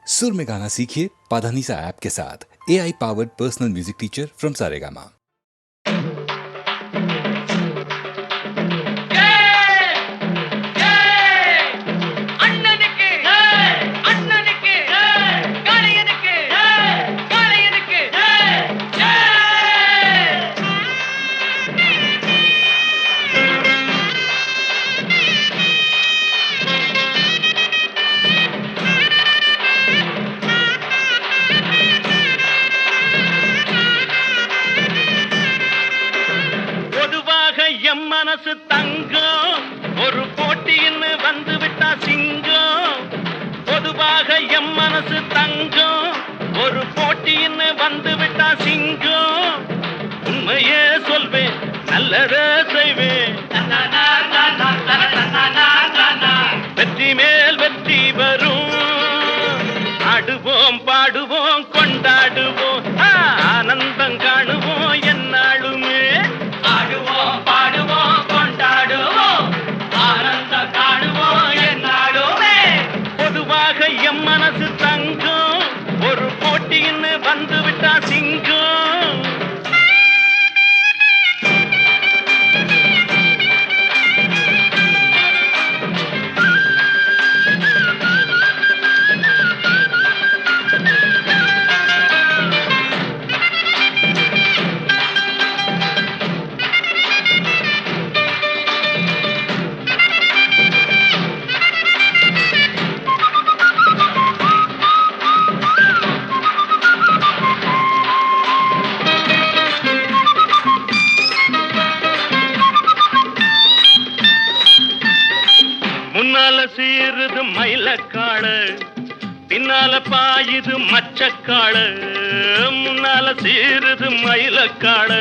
सुर में गाना सीखिए पाधानीसा ऐप के साथ। AI powered personal music teacher from Saregama. மனசு தங்கம் ஒரு போட்டின்னு வந்து விட்டா சிங்கம். பொதுவாக எம் மனசு தங்கம் ஒரு போட்டின்னு வந்து விட்டா சிங்கம். உண்மையே சொல்வேன் நல்லதே செய்வேன். வெற்றி மேல் வெற்றி வரும். ஆடுவோம் பாடுவோம் கொண்டாடுவோம் ஆனந்தம் காணுவோம் என்னாலுமே. ஆடுவோம் பாடுவோம் கொண்டாடுவோம் ஆனந்தம் காணுவோம் என்னாலுமே. பொதுவாக எம் மனசு தங்கம் ஒரு போட்டின்னு வந்து விட்டா சிங்கம். முன்னால சீருது மயிலக்காடு பின்னால பாயுது மச்சக்காடு. முன்னால சீருது மயிலக்காடு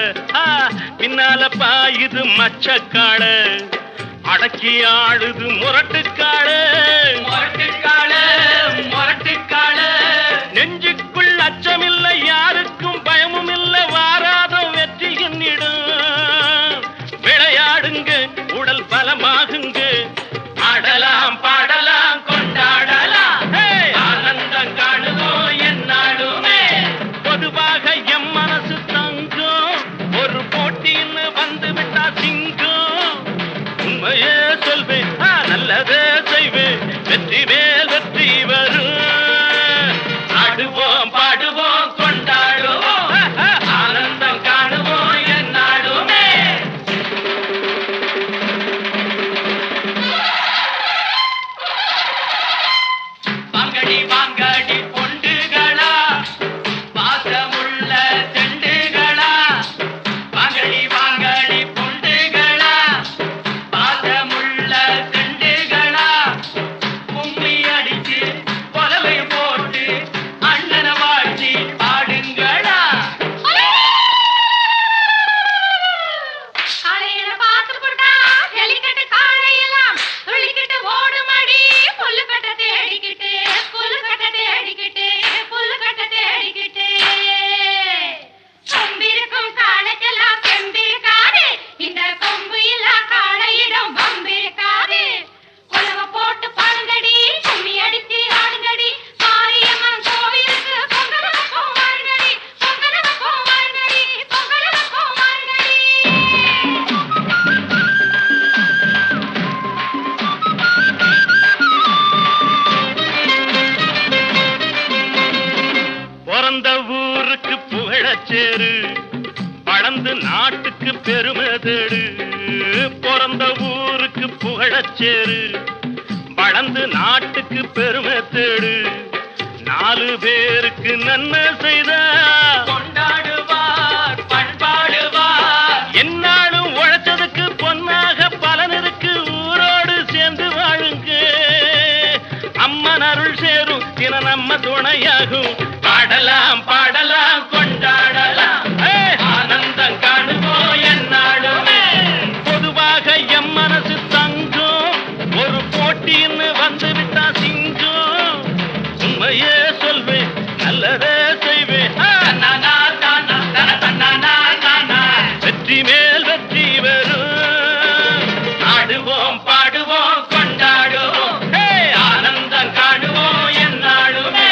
பின்னால பாயுது மச்சக்காடு. அடக்கி ஆடுது முரட்டுக்காடு முரட்டுக்காடு முரட்டுக்காடு. நெஞ்சுக்குள் அச்சமில்லை யாருக்கும் பயமும் இல்லை வாராத வெற்றி என்னிடும். விளையாடுங்க உடல் பலமாகுங்க. ஆடலாம் பாடலாம் கொண்டாடலாம் ஆனந்தம் காணுவோம் என்னாலுமே. பொதுவாக எம் மனசு தங்கம் ஒரு போட்டின்னு வந்து விட்டா சிங்கம். உண்மையே சொல்வேன் நல்லதே செய்வேன் வெற்றி மேல் வெற்றி வரும். ஆடுவோம் பாடுவோம் கொண்டாடுவோம் ஆனந்தம் காணுவோம் என்னாலுமே. வாங்கடி வாங்கடி பொண்டுகளா பாசமுள்ள செண்டுகளா. வாங்கடி வாங்கடி பொண்டுகளா பாசமுள்ள செண்டுகளா. கும்மி அடிச்சு கொலவை போட்டு அண்ணன வாழ்த்தி பாடுங்களா. காளையில பாத்து போட்டா ஜல்லிக்கட்டு காளையெல்லாம் துள்ளிக்கிட்டு ஓடுமடி. புல்லுக்கட்ட தேடிக்கிட்டு புல்லுக்கட்ட தேடிக்கிட்டு புல்லுக்கட்ட தேடிக்கிட்டு. கொம்பிருக்கும் காளைக்கெல்லாம் செம்பிருக்காது. இந்த கொம்பு இல்லா காளையிடம் வம்பிருக்காது. கொலவ போட்டு பாருங்கடி கும்மி அடிச்சு ஆடுங்கடி. மாரியம்மன் கோவிலுக்கு பொங்கலுக்கும் வாருங்கடி பொங்கலுக்கும் வாருங்கடி பொங்கலுக்கும் வாருங்கடி. பிறந்த ஊருக்கு புகழச்சேரு வளர்ந்து நாட்டுக்கு பெருமை தேடு. பிறந்த ஊருக்கு புகழச்சேரு வளர்ந்து நாட்டுக்கு பெருமை தேடு. 4 பேருக்கு நன்மை செய்த கொண்டாடுவார் பண்பாடுவார். என்னாலும் உழைச்சதுக்கு பொன்னாக பலன் இருக்கு. ஊரோடு சேர்ந்து வாழுங்க. அம்மன் அருள் சேரும் தின நம்ம துணையாகும். பாடலாம் பாடலாம் கொண்டாடலாம் ஆனந்தம் காணுவோம் என்னாலுமே. பொதுவாக எம் மனசு தங்கம் ஒரு போட்டின்னு வந்து விட்டா சிங்கம். உண்மையே சொல்வேன் நல்லதே செய்வேன் வெற்றி மேல் வெற்றி வரும். ஆடுவோம் பாடுவோம் கொண்டாடுவோம் ஆனந்தம் காணுவோம் என்னாலுமே.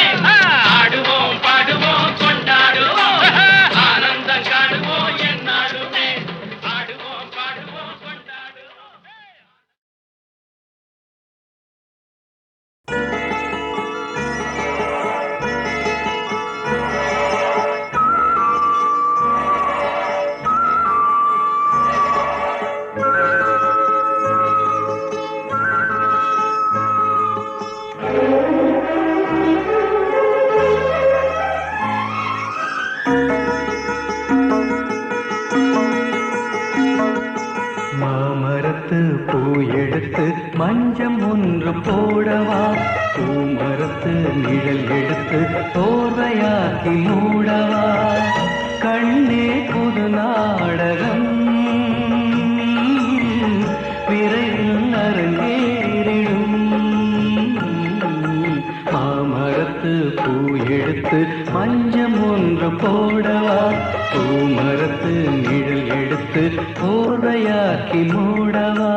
நிழல் எடுத்து போர்வையாக்கி மூடவா கண்ணே புது நாடகம் விரைவில் அரங்கேறிடும் மாமரத்து பூ எடுத்து மஞ்சம் ஒன்று போடவா பூமரத்து நிழல் எடுத்து போர்வையாக்கி மூடவா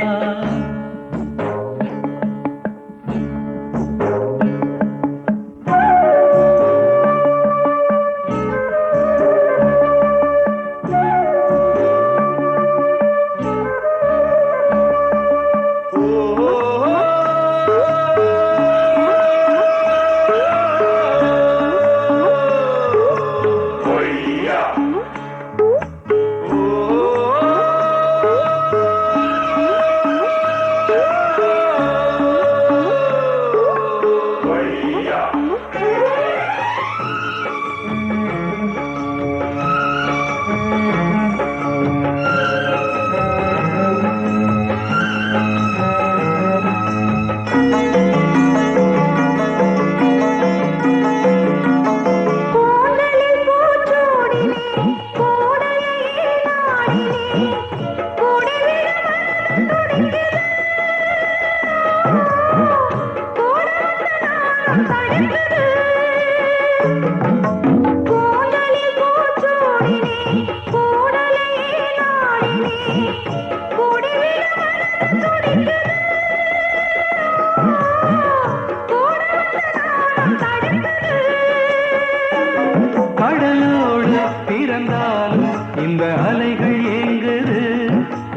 கடலோடு பிறந்தாலும் இந்த அலைகள் ஏங்குது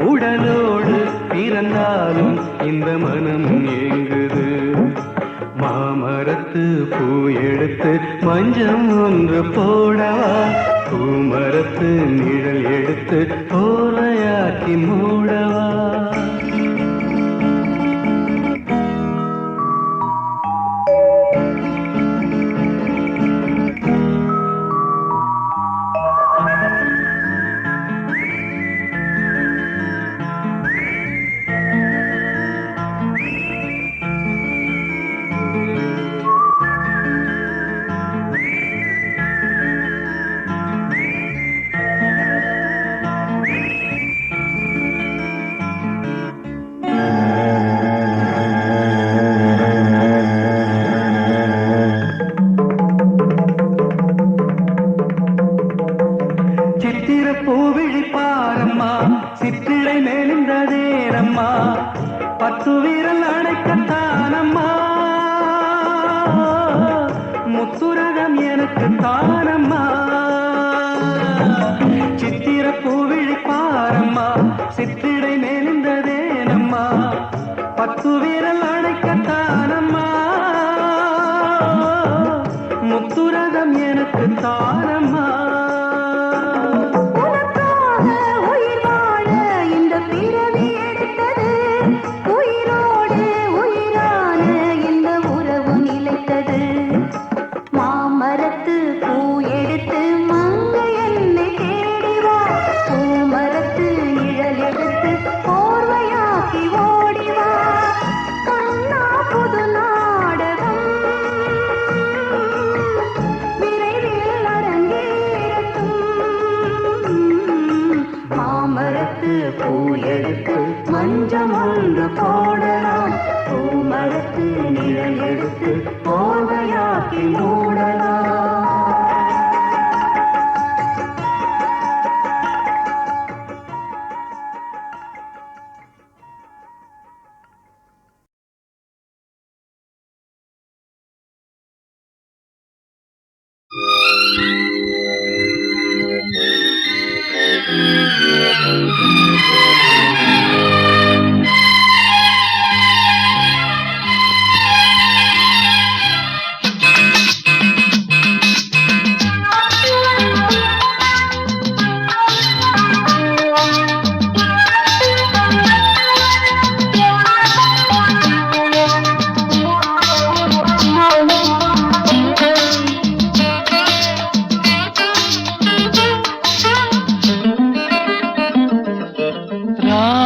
உடலோடு பிறந்தாலும் இந்த மனம் ஏங்குது மாமரத்து பூ எடுத்து மஞ்சம் ஒன்று போடவா பூமரத்து நிழல் எடுத்து போர்வையாக்கி மூடவா பூவிழி பாரம்மா சிற்றிடை மேலிந்ததேரம்மா பத்து வீரல் அடைக்கத்தானம்மா முத்துரகம் எனக்கு தானம்மா சித்திர பூவிழி பாரம்மா சிற்றிடை மேலிந்ததேனம்மா பத்து வீரல் அடைக்கத்தானம்மா முத்துரகம் எனக்கு தானம்மா பூ எடுத்து மஞ்சம் ஒன்று போடலாம் பூமரத்து நிழல் எடுத்து போர்வையாக்கி மூடலாம்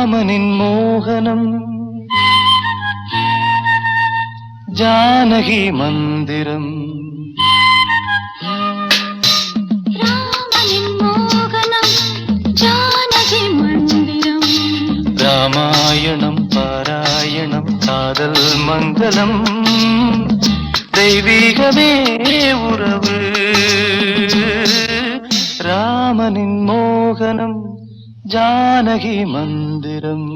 ராமனின் மோகனம் ஜானகி மந்திரம் காதல் மங்களம் தெய்வீகமே உறவு ராமனின் மோகனம் ஜானகி மந்திரம்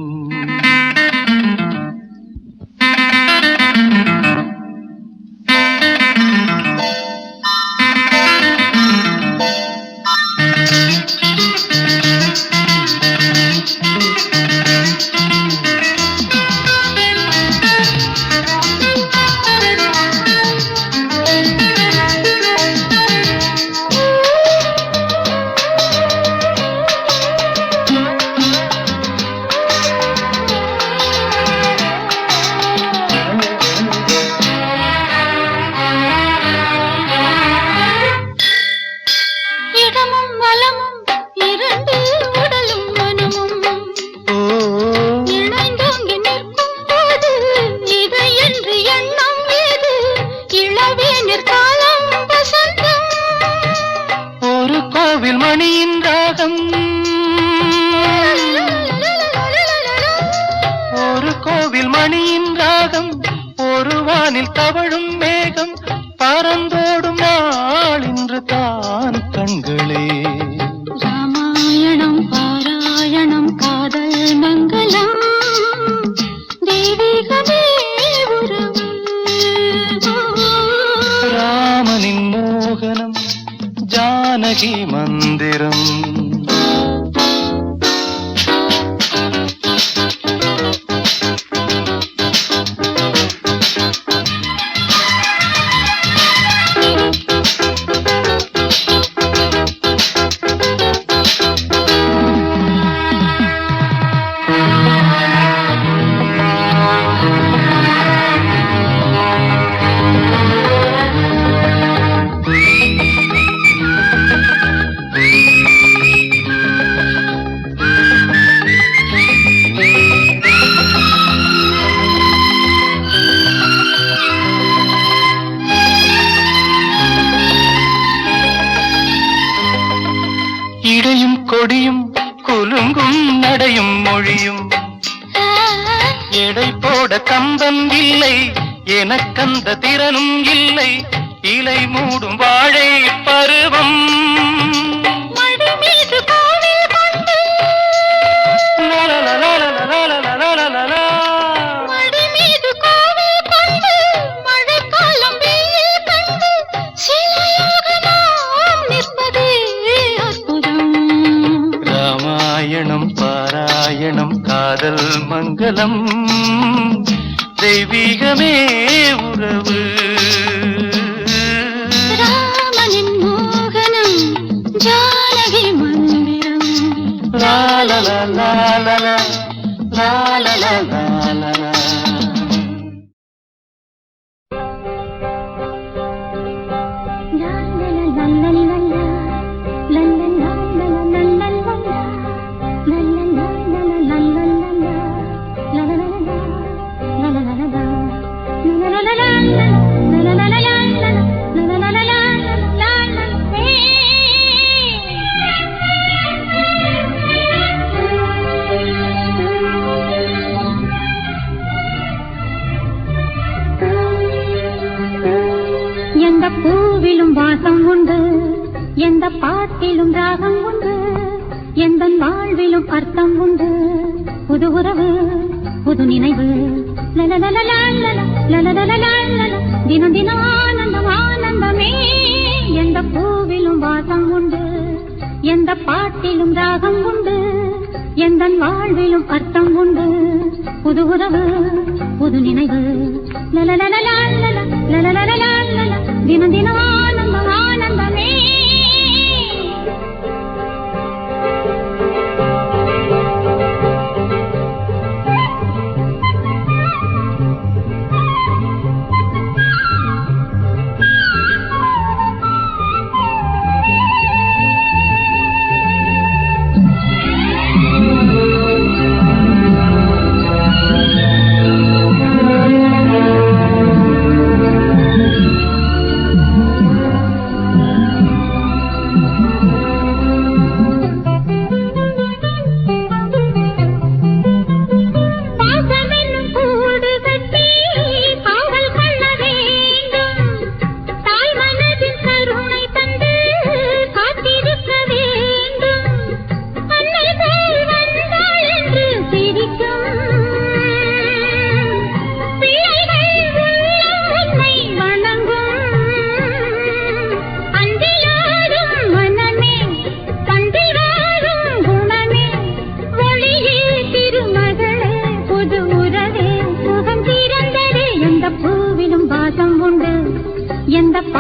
ஜானகி மந்திரம் இடையும் கொடியும் குலுங்கும் நடையும் மொழியும் எடை போட கம்பம் இல்லை எனக்கந்த திறனும் இல்லை இலை மூடும் வாழை பருவம் பாராயணம் காதல் மங்களம் தெய்வீகமே உறவு ராமனின் மோகனம் ஜானகி மந்திரம் லாலலா லாலலா லாலலா லாலலா எந்த பூவிலும் வாசம் உண்டு எந்த பாட்டிலும் ராகம் உண்டு எந்த வாழ்விலும் அர்த்தம் உண்டு புது உறவு புது நினைவு தினம் தினம் ஆனந்தம் ஆனந்தமே எந்த பூவிலும் வாசம் உண்டு எந்த பாட்டிலும் ராகம் உண்டு எந்த வாழ்விலும் அர்த்தம் உண்டு புது உறவு புது நினைவு தினம் தினம் ஆனந்தம் ஆனந்தமே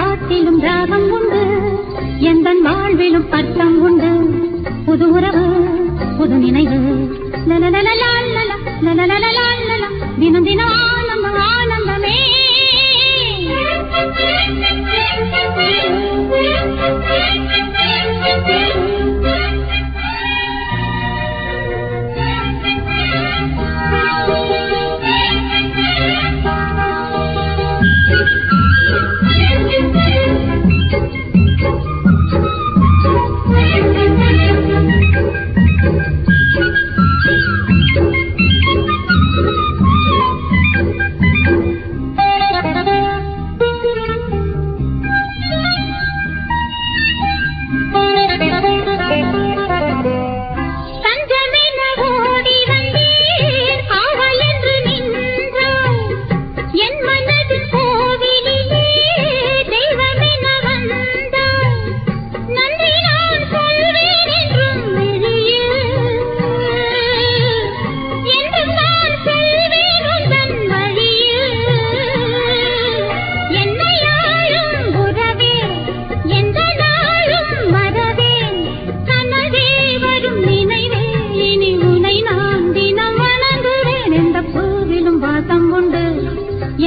பாட்டிலும் ராகம் உண்டு, எந்த வாழ்விலும் அர்த்தம் உண்டு. புது உறவு புது நினைவு, தினம் தினம் ஆனந்தம் ஆனந்தமே.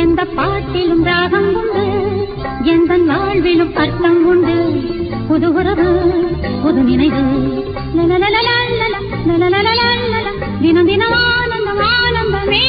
எந்த பாட்டிலும் ராகம் உண்டு, எந்த வாழ்விலும் அர்த்தம் உண்டு. புது உறவு புது நினைவு, தினம் தினம் ஆனந்தம் ஆனந்தமே.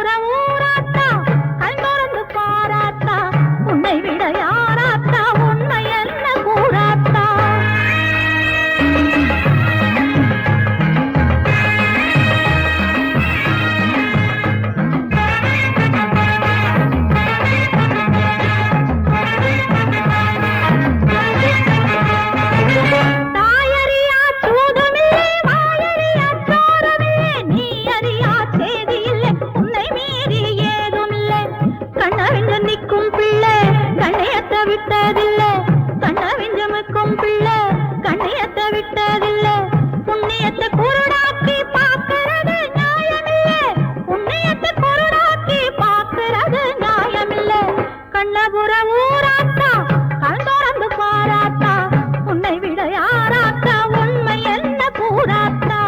கண்ணபுர ஊராத்தா கண்பறந்து பாராத்தா உன்னை விட யாராத்தா உண்மை என்ன கூறாத்தா விட்டதில்லை கண்ணவிஞ்சமுக்கும் பிள்ளை கண்ணியத்தை விட்டதில்லை புண்ணியத்தை குருடாக்கி பார்க்கிறது நியாயமில்லை புண்ணியத்தை குருடாக்கி பார்க்கிறது நியாயமில்லை கண்ணபுர ஊராத்தா கண்தொறந்து பாராத்தா உன்னை விட யாராத்தா உண்மை என்ன கூறாத்தா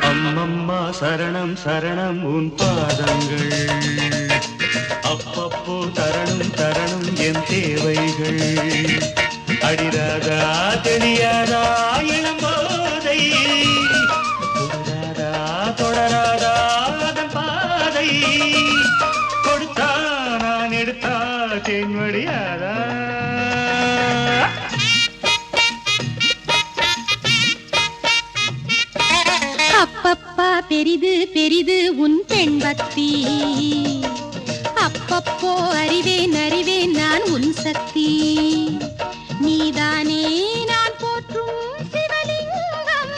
அம்மம்மா சரணம் சரணம் உன் பாதங்கள் அப்பப்போ தரணும் தரணும் என் தேவைகள் அடிராதா தெரியாதா இளம்போதை தொடராதா தொடராதா அதன் பாதை கொடுத்தா நான் எடுத்தா தேன்வடியாதா அப்பப்பா பெரிது பெரிது உன் பெண் பக்தி அப்பப்போ அறிவேன் அறிவேன் நான் உன் சக்தி நீதானே நான் போற்றும் சிவலிங்கம்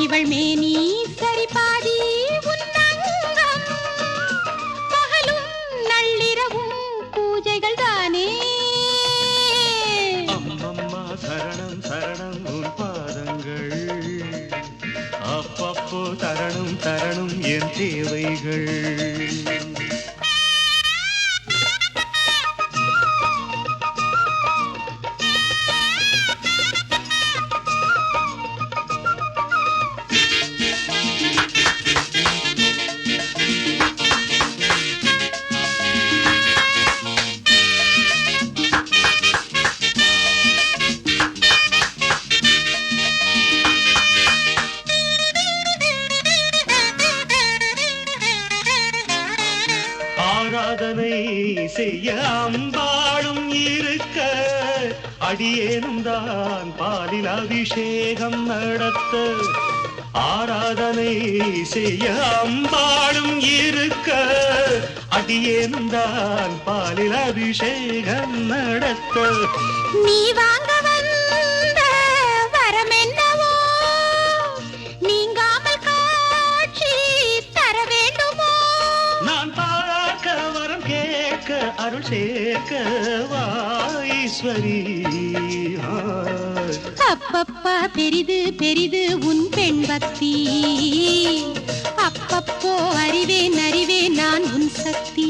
இவள் மேனி சரிபாதி உன்னங்கம் பகலும் நள்ளிரவும் பூஜைகள் தானே அம்மம்மா சரணம் சரணம் உன் பாதங்கள் அப்பப்போ தரணும் தரணும் என் தேவைகள் ஆராதனை செய்ய அம்பாளும் இருக்க அடியேனும் தான் பாலில் அபிஷேகம் நடத்த ஆராதனை செய்ய அம்பாளும் இருக்க அடியேனும் தான் பாலில் அபிஷேகம் நடத்த நீ வாங்க வந்த வரம் என்னவோ நீங்காமல் காட்சி தர வேண்டுமோ நான் பார்க்க வரம் கேட்க அருள் சேர்க்க வாஈஸ்வரி அப்பப்பா பெரிது பெரிது உன் பெண் பக்தி அப்பப்போ அறிவேன் அறிவேன் நான் உன் சக்தி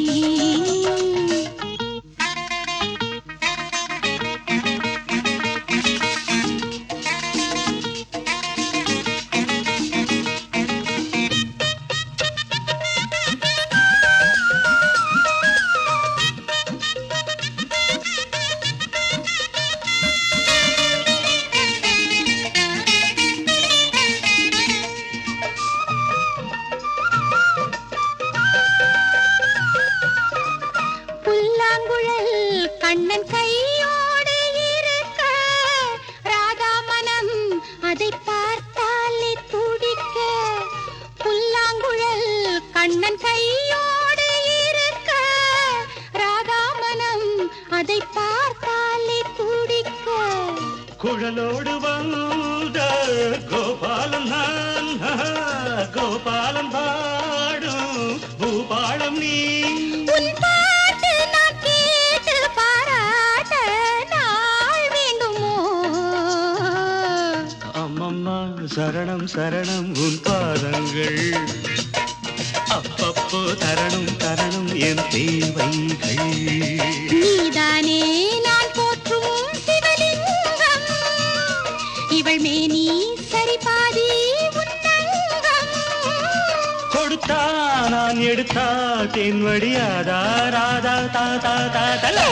குழலோடு வந்த கோபாலம் நான் கோபாலம் பாடும் பூபாலம் நீ உன் பாட்டு நான் கேட்டு பாராட்ட நாள் வேண்டுமோ அம்மம்மா சரணம் சரணம் உன் பாதங்கள் அப்பப்போ தரணும் தரணும் என் தேவைகள் நீதானே நான் போற்றும் சிவலிங்கம் இவள் மேனி சரிபாதி உன்னங்கம் கொடுத்தா நான் எடுத்தா தென் வடியாதா ராதா தாதா தாதா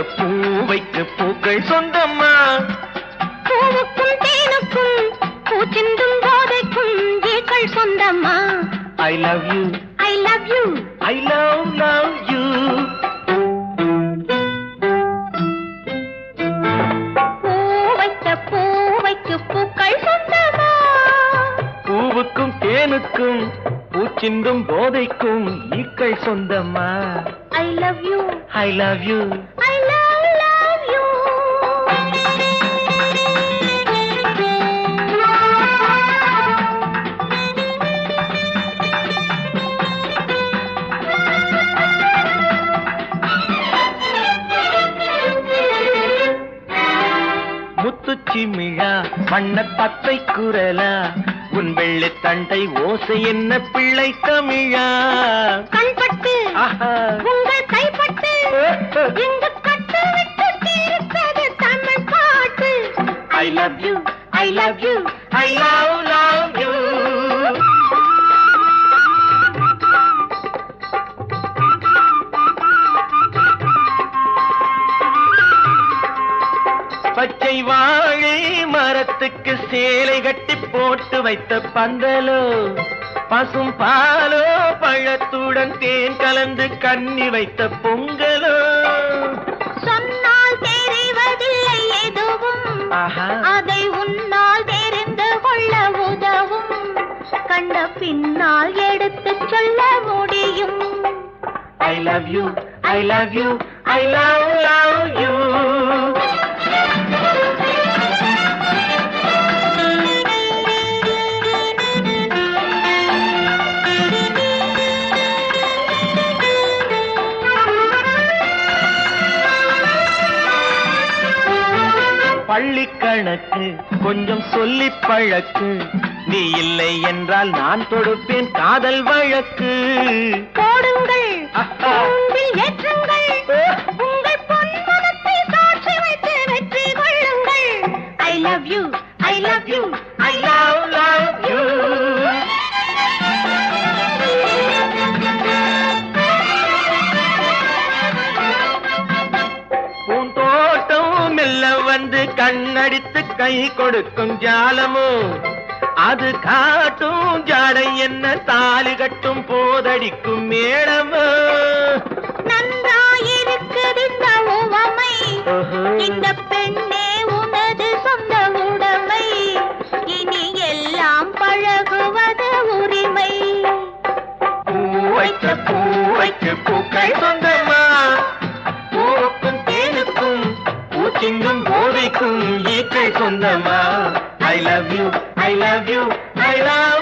பூவைக்கு பூக்கள் சொந்தம்மா பூவுக்கும் தேனுக்கும் பூச்சிந்தும் போதைக்கும் ஏக்கள் சொந்தம்மா I love you I love you I love you பூவைக்கு பூக்கள் சொந்தமா பூவுக்கும் தேனுக்கும் பூச்சிந்தும் போதைக்கும் ஈக்கள் சொந்தம்மா I love you I love you I love you முத்துச்சிமிழா வண்ண பத்தை குரலா உன் வெள்ளை தண்டை ஓசை என்ன பிள்ளை தமிழா கண்பட்டு உங்கள் கைப்பட்டு இங்கு கட்டு விட்டு தீர்த்தது தமிழ் பாட்டு I love you I love you I love you பச்சை வாழை மரத்துக்கு சேலை கட்டி போட்டு வைத்த பந்தலோ பசும் பாலோ பழத்துடன் தேன் கலந்து கண்ணி வைத்த பொங்கலோ சொன்னால் தெரிவதில்லை எதுவும் அதை உன்னால் தெரிந்து கொள்ள உதவும் கண்ட பின்னால் எடுத்து சொல்ல முடியும் I love you I love you I love you பள்ளி கணக்கு கொஞ்சம் சொல்லி பழக்கு நீ இல்லை என்றால் நான் தொடுப்பேன் காதல் வழக்கு போடுங்கள் ஏற்றுங்கள் உங்கள் பொன்மனத்தை சாட்சி வைத்து வெற்றி கொள்ளுங்கள் I love you I love you I love you பூந்தோட்டம் மெல்ல வந்து கண்ணடித்து கை கொடுக்கும் ஜாலமோ அது காட்டும் ஜாடை என்ன தாலி கட்டும் போதடிக்கும் மேடமோ நன்றாயிருக்குது இந்த உவமை இந்த பெண்ணே உனது சொந்த உடைமை இனி எல்லாம் பழகுவது உரிமை பூவைக்கு பூக்கள் சொந்தமா பூவுக்கும் தேனுக்கும் பூச்சிங்கும் போதைக்கும் ஈக்கள் சொந்தமா I love you I love you I love